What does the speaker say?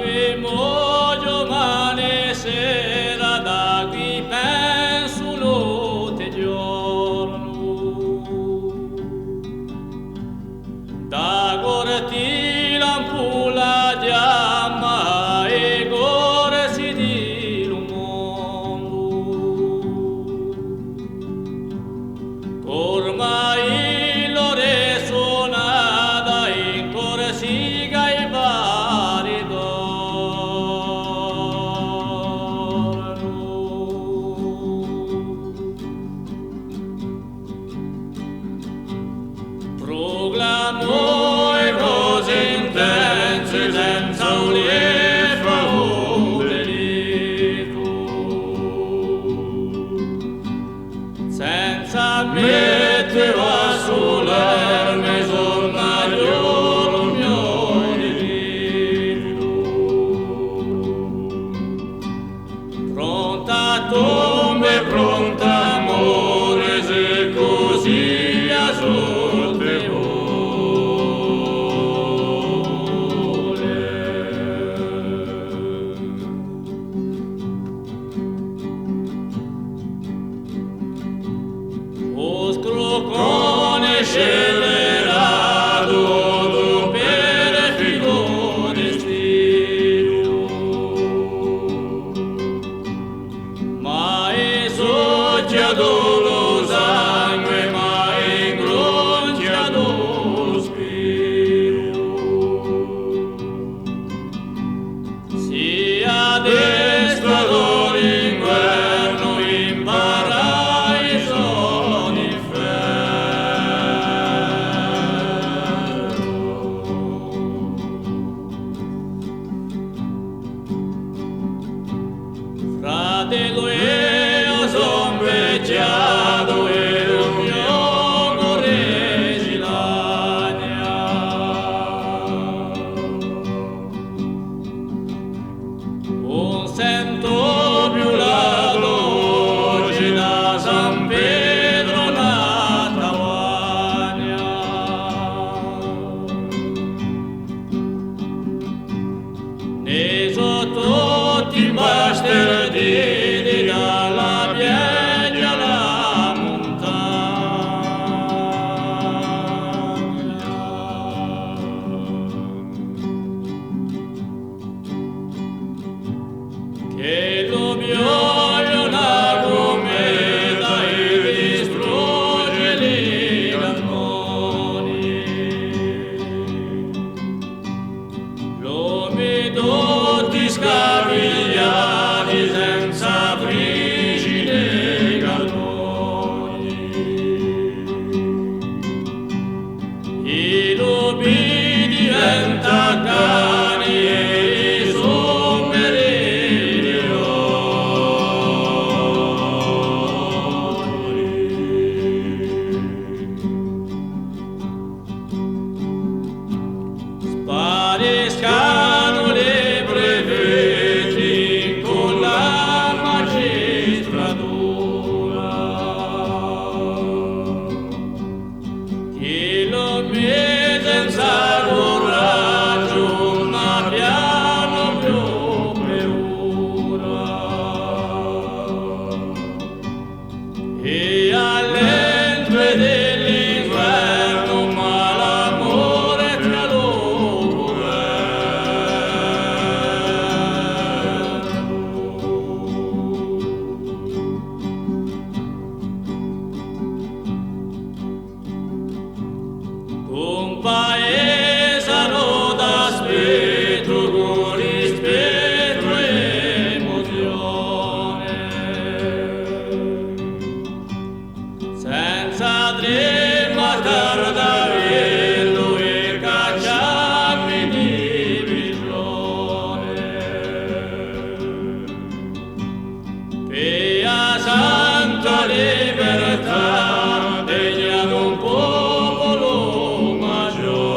qui muoio mane sera, da qui penso notte e giorno. Da gorti l'ampolla chiama e gorsi di un mondo. Ormai l'ore suonata in corsica e vari dorno. Proclamò e cose intense senza un lieve delitto, senza metteva sull'erme sonnaiolo mio diritto. Pronta tombe, pronta amore, se così a o scrocone scellerato per figo destino, ma è soggiato lo sangue, ma è ingronchiato lo spirito. Sia destra l'inverno in paradiso fratello io son vecchiato e il mio cuore si lagna. Non sento più la voce da San Pedro Natavagna. Ne so tutti i bastardini dalla pieggia alla montagna. Che lo vioglio una cometa e distrugge i cannoni. L'uomo tutti scavigliati senza frigi né cannoni. I lupi diventa cani e i sommeri leoni. Spariscano le brevetti con la magistratura. Chi lo mette senza coraggio non abbiamo più paura. E all'entrare dell'inferno ma l'amore tra loro un paesano d'aspetto con rispetto e emozione, senza trema tardavello e cacciarmi di prigione. Per la santa libertà degna d'un popolo maggiore.